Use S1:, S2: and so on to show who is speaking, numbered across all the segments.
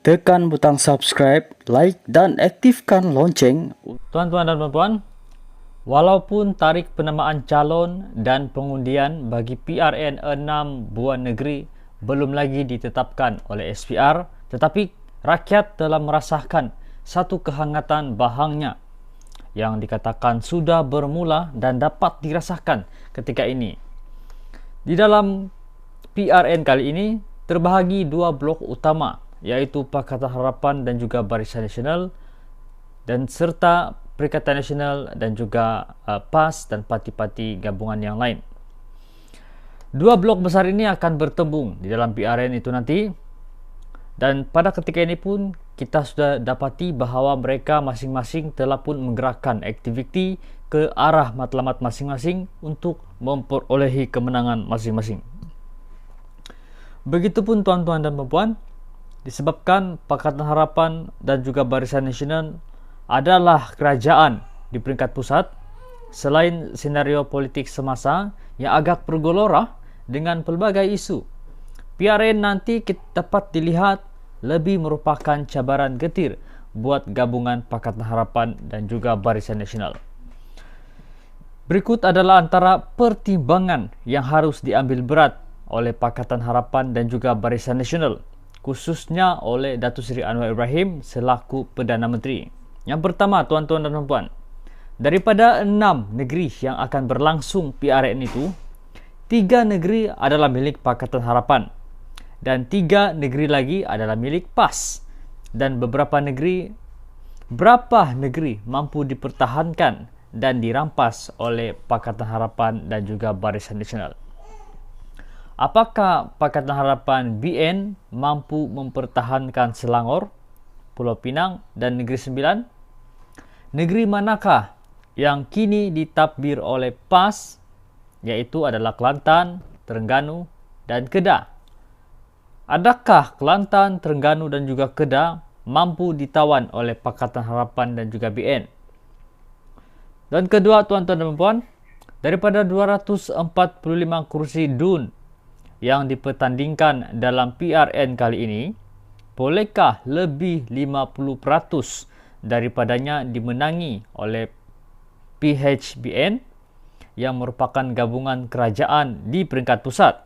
S1: Tekan butang subscribe, like dan aktifkan lonceng.
S2: Tuan-tuan dan puan-puan, walaupun tarikh penamaan calon dan pengundian bagi PRN 6 buah negeri belum lagi ditetapkan oleh SPR, tetapi rakyat telah merasakan satu kehangatan bahangnya yang dikatakan sudah bermula dan dapat dirasakan ketika ini. Di dalam PRN kali ini terbahagi dua blok utama, iaitu Pakatan Harapan dan juga Barisan Nasional, dan serta Perikatan Nasional dan juga PAS dan parti-parti gabungan yang lain. Dua blok besar ini akan bertembung di dalam PRN itu nanti, dan pada ketika ini pun kita sudah dapati bahawa mereka masing-masing telah pun menggerakkan aktiviti ke arah matlamat masing-masing untuk memperolehi kemenangan masing-masing. Begitupun tuan-tuan dan puan-puan, disebabkan Pakatan Harapan dan juga Barisan Nasional adalah kerajaan di peringkat pusat, selain senario politik semasa yang agak bergelora dengan pelbagai isu, PRN nanti dapat dilihat lebih merupakan cabaran getir buat gabungan Pakatan Harapan dan juga Barisan Nasional. Berikut adalah antara pertimbangan yang harus diambil berat oleh Pakatan Harapan dan juga Barisan Nasional, khususnya oleh Datuk Seri Anwar Ibrahim selaku Perdana Menteri. Yang pertama, tuan-tuan dan puan-puan, daripada 6 negeri yang akan berlangsung PRN itu, 3 negeri adalah milik Pakatan Harapan dan 3 negeri lagi adalah milik PAS, dan berapa negeri mampu dipertahankan dan dirampas oleh Pakatan Harapan dan juga Barisan Nasional. Apakah Pakatan Harapan BN mampu mempertahankan Selangor, Pulau Pinang dan Negeri Sembilan? Negeri manakah yang kini ditadbir oleh PAS, iaitu adalah Kelantan, Terengganu dan Kedah? Adakah Kelantan, Terengganu dan juga Kedah mampu ditawan oleh Pakatan Harapan dan juga BN? Dan kedua, tuan-tuan dan puan, daripada 245 kursi DUN yang dipertandingkan dalam PRN kali ini, bolehkah lebih 50% daripadanya dimenangi oleh PHBN yang merupakan gabungan kerajaan di peringkat pusat?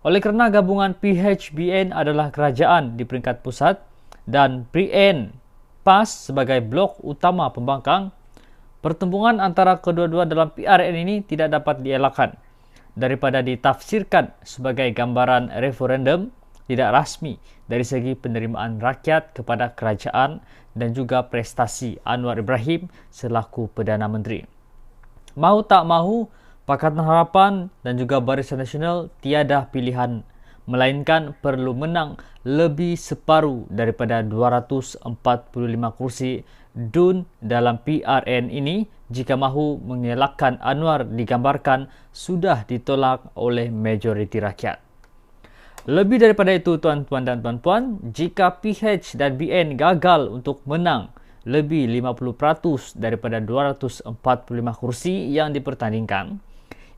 S2: Oleh kerana gabungan PHBN adalah kerajaan di peringkat pusat dan BN PAS sebagai blok utama pembangkang, pertembungan antara kedua-dua dalam PRN ini tidak dapat dielakkan daripada ditafsirkan sebagai gambaran referendum tidak rasmi dari segi penerimaan rakyat kepada kerajaan dan juga prestasi Anwar Ibrahim selaku Perdana Menteri. Mahu tak mahu, Pakatan Harapan dan juga Barisan Nasional tiada pilihan melainkan perlu menang lebih separuh daripada 245 kursi DUN dalam PRN ini jika mahu mengelakkan Anwar digambarkan sudah ditolak oleh majoriti rakyat. Lebih daripada itu, tuan-tuan dan puan-puan, jika PH dan BN gagal untuk menang lebih 50% daripada 245 kursi yang dipertandingkan,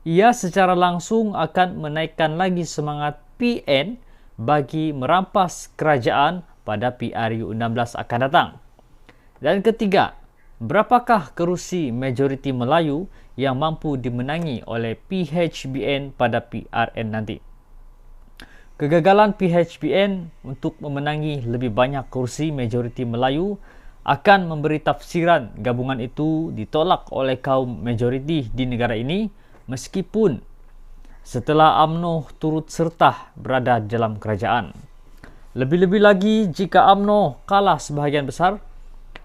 S2: ia secara langsung akan menaikkan lagi semangat PN bagi merampas kerajaan pada PRU 16 akan datang. Dan ketiga, berapakah kerusi majoriti Melayu yang mampu dimenangi oleh PHBN pada PRN nanti? Kegagalan PHBN untuk memenangi lebih banyak kursi majoriti Melayu akan memberi tafsiran gabungan itu ditolak oleh kaum majoriti di negara ini, meskipun setelah UMNO turut serta berada dalam kerajaan. Lebih-lebih lagi jika UMNO kalah sebahagian besar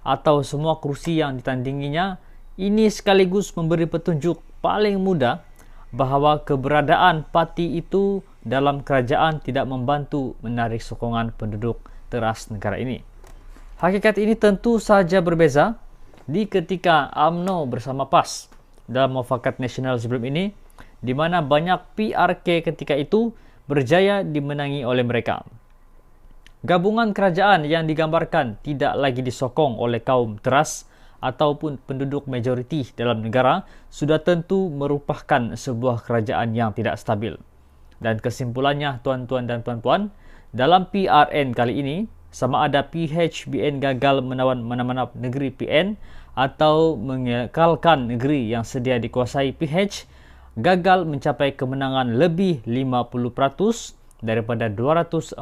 S2: atau semua kursi yang ditandinginya, ini sekaligus memberi petunjuk paling mudah bahawa keberadaan parti itu dalam kerajaan tidak membantu menarik sokongan penduduk teras negara ini. Hakikat ini tentu saja berbeza di ketika UMNO bersama PAS dalam Mufakat Nasional sebelum ini, di mana banyak PRK ketika itu berjaya dimenangi oleh mereka. Gabungan kerajaan yang digambarkan tidak lagi disokong oleh kaum teras ataupun penduduk majoriti dalam negara sudah tentu merupakan sebuah kerajaan yang tidak stabil. Dan kesimpulannya, tuan-tuan dan puan-puan, dalam PRN kali ini, sama ada PHBN gagal menawan mana-mana negeri PN atau mengekalkan negeri yang sedia dikuasai PH, gagal mencapai kemenangan lebih 50% daripada 245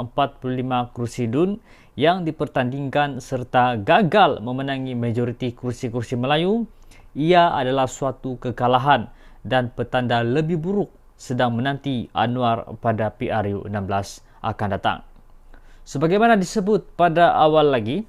S2: kursi DUN yang dipertandingkan serta gagal memenangi majoriti kursi-kursi Melayu, ia adalah suatu kekalahan dan petanda lebih buruk sedang menanti Anwar pada PRU 16 akan datang. Sebagaimana disebut pada awal lagi,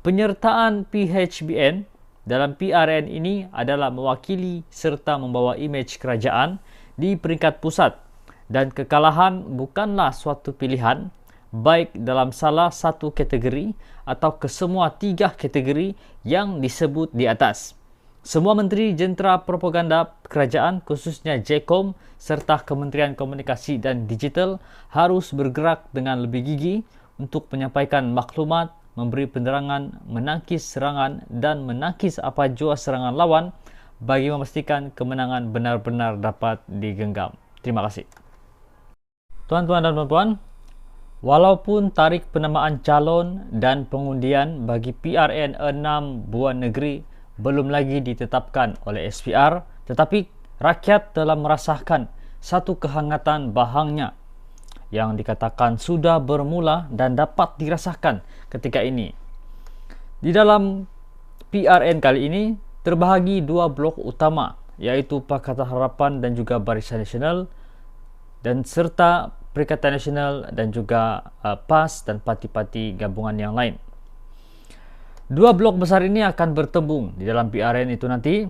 S2: penyertaan PHBN dalam PRN ini adalah mewakili serta membawa imej kerajaan di peringkat pusat, dan kekalahan bukanlah suatu pilihan baik dalam salah satu kategori atau kesemua tiga kategori yang disebut di atas. Semua Menteri Jentera Propaganda Kerajaan khususnya JKOM serta Kementerian Komunikasi dan Digital harus bergerak dengan lebih gigih untuk menyampaikan maklumat, memberi penerangan, menangkis serangan dan menangkis apa jua serangan lawan bagi memastikan kemenangan benar-benar dapat digenggam. Terima kasih. Tuan-tuan dan puan-puan, walaupun tarikh penamaan calon dan pengundian bagi PRN 6 buah negeri belum lagi ditetapkan oleh SPR, tetapi rakyat telah merasakan satu kehangatan bahangnya yang dikatakan sudah bermula dan dapat dirasakan ketika ini. Di dalam PRN kali ini terbahagi dua blok utama, yaitu Pakatan Harapan dan juga Barisan Nasional, dan serta Perikatan Nasional dan juga PAS dan parti-parti gabungan yang lain. Dua blok besar ini akan bertembung di dalam PRN itu nanti,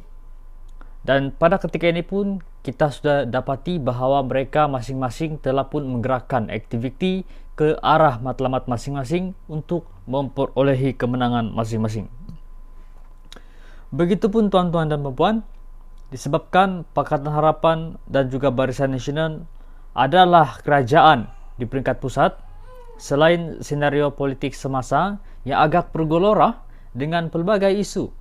S2: dan pada ketika ini pun kita sudah dapati bahawa mereka masing-masing telah pun menggerakkan aktiviti ke arah matlamat masing-masing untuk memperolehi kemenangan masing-masing. Begitupun tuan-tuan dan puan-puan, disebabkan Pakatan Harapan dan juga Barisan Nasional adalah kerajaan di peringkat pusat, selain senario politik semasa yang agak bergelora dengan pelbagai isu,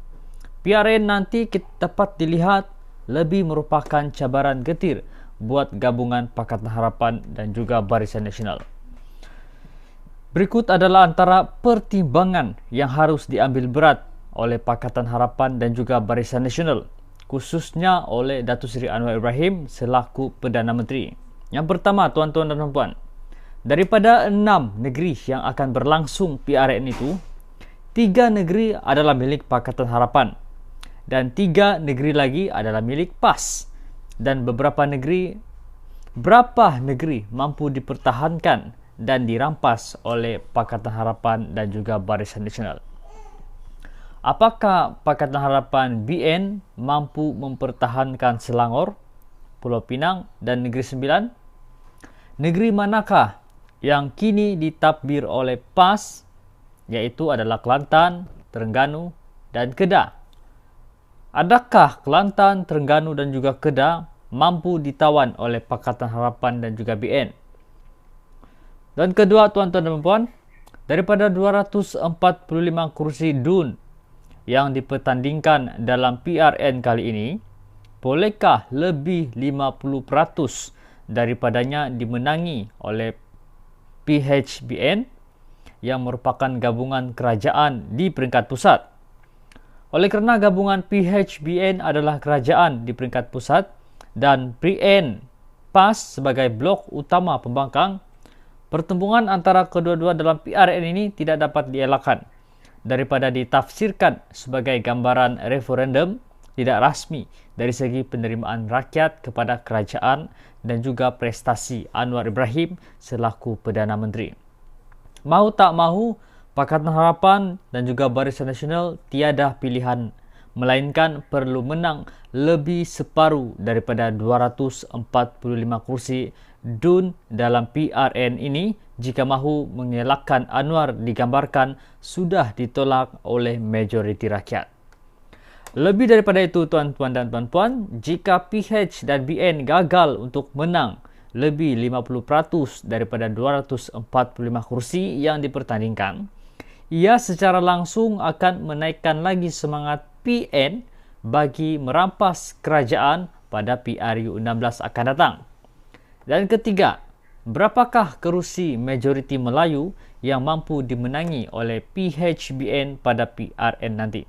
S2: PRN nanti dapat dilihat lebih merupakan cabaran getir buat gabungan Pakatan Harapan dan juga Barisan Nasional. Berikut adalah antara pertimbangan yang harus diambil berat oleh Pakatan Harapan dan juga Barisan Nasional, khususnya oleh Datuk Seri Anwar Ibrahim selaku Perdana Menteri. Yang pertama, tuan-tuan dan puan-puan, daripada 6 negeri yang akan berlangsung PRN itu, 3 negeri adalah milik Pakatan Harapan dan 3 negeri lagi adalah milik PAS, dan berapa negeri mampu dipertahankan dan dirampas oleh Pakatan Harapan dan juga Barisan Nasional. Apakah Pakatan Harapan BN mampu mempertahankan Selangor, Pulau Pinang dan Negeri Sembilan? Negeri manakah yang kini ditadbir oleh PAS, iaitu adalah Kelantan, Terengganu dan Kedah? Adakah Kelantan, Terengganu dan juga Kedah mampu ditawan oleh Pakatan Harapan dan juga BN? Dan kedua, tuan-tuan dan puan, daripada 245 kursi DUN yang dipertandingkan dalam PRN kali ini, bolehkah lebih 50% daripadanya dimenangi oleh PHBN yang merupakan gabungan kerajaan di peringkat pusat? Oleh kerana gabungan PHBN adalah kerajaan di peringkat pusat dan PN PAS sebagai blok utama pembangkang, pertembungan antara kedua-dua dalam PRN ini tidak dapat dielakkan daripada ditafsirkan sebagai gambaran referendum tidak rasmi dari segi penerimaan rakyat kepada kerajaan dan juga prestasi Anwar Ibrahim selaku Perdana Menteri. Mahu tak mahu, Pakatan Harapan dan juga Barisan Nasional tiada pilihan melainkan perlu menang lebih separuh daripada 245 kursi DUN dalam PRN ini jika mahu mengelakkan Anwar digambarkan sudah ditolak oleh majoriti rakyat. Lebih daripada itu, tuan-tuan dan puan-puan, jika PH dan BN gagal untuk menang lebih 50% daripada 245 kursi yang dipertandingkan, ia secara langsung akan menaikkan lagi semangat PN bagi merampas kerajaan pada PRU 16 akan datang. Dan ketiga, berapakah kerusi majoriti Melayu yang mampu dimenangi oleh PHBN pada PRN nanti.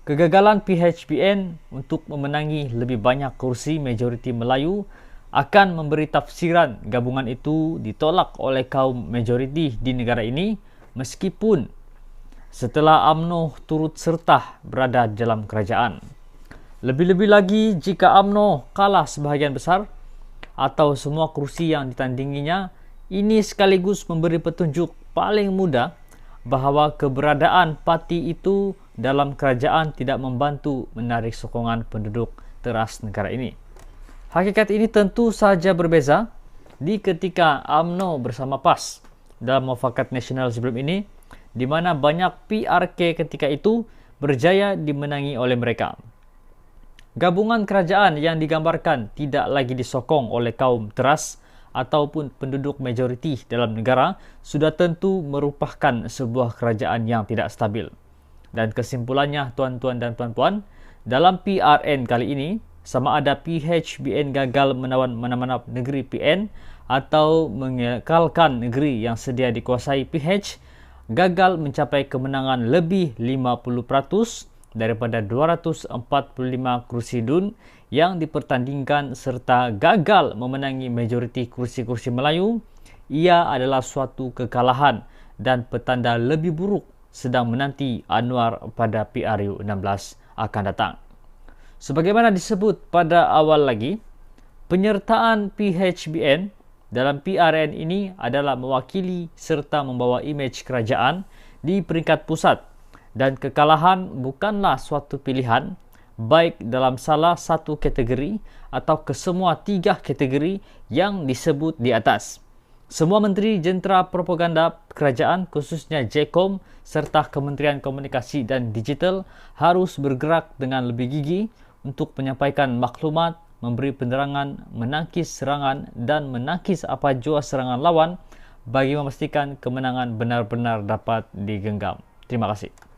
S2: Kegagalan PHBN untuk memenangi lebih banyak kursi majoriti Melayu akan memberi tafsiran gabungan itu ditolak oleh kaum majoriti di negara ini meskipun setelah UMNO turut serta berada dalam kerajaan. Lebih-lebih lagi jika UMNO kalah sebahagian besar atau semua kursi yang ditandinginya, ini sekaligus memberi petunjuk paling mudah bahawa keberadaan parti itu dalam kerajaan tidak membantu menarik sokongan penduduk teras negara ini. Hakikat ini tentu saja berbeza di ketika UMNO bersama PAS dalam Mufakat Nasional sebelum ini, di mana banyak PRK ketika itu berjaya dimenangi oleh mereka. Gabungan kerajaan yang digambarkan tidak lagi disokong oleh kaum teras ataupun penduduk majoriti dalam negara sudah tentu merupakan sebuah kerajaan yang tidak stabil. Dan kesimpulannya, tuan-tuan dan puan-puan, dalam PRN kali ini, sama ada PHBN gagal menawan mana-mana negeri PN atau mengekalkan negeri yang sedia dikuasai PH, gagal mencapai kemenangan lebih 50% daripada 245 kursi DUN yang dipertandingkan serta gagal memenangi majoriti kursi-kursi Melayu, ia adalah suatu kekalahan dan petanda lebih buruk sedang menanti Anwar pada PRU 16 akan datang. Sebagaimana disebut pada awal lagi, penyertaan PHBN dalam PRN ini adalah mewakili serta membawa imej kerajaan di peringkat pusat, dan kekalahan bukanlah suatu pilihan baik dalam salah satu kategori atau kesemua tiga kategori yang disebut di atas. Semua Menteri Jentera Propaganda Kerajaan khususnya JKOM serta Kementerian Komunikasi dan Digital harus bergerak dengan lebih gigih untuk menyampaikan maklumat, memberi penerangan, menangkis serangan dan menangkis apa jua serangan lawan bagi memastikan kemenangan benar-benar dapat digenggam. Terima kasih.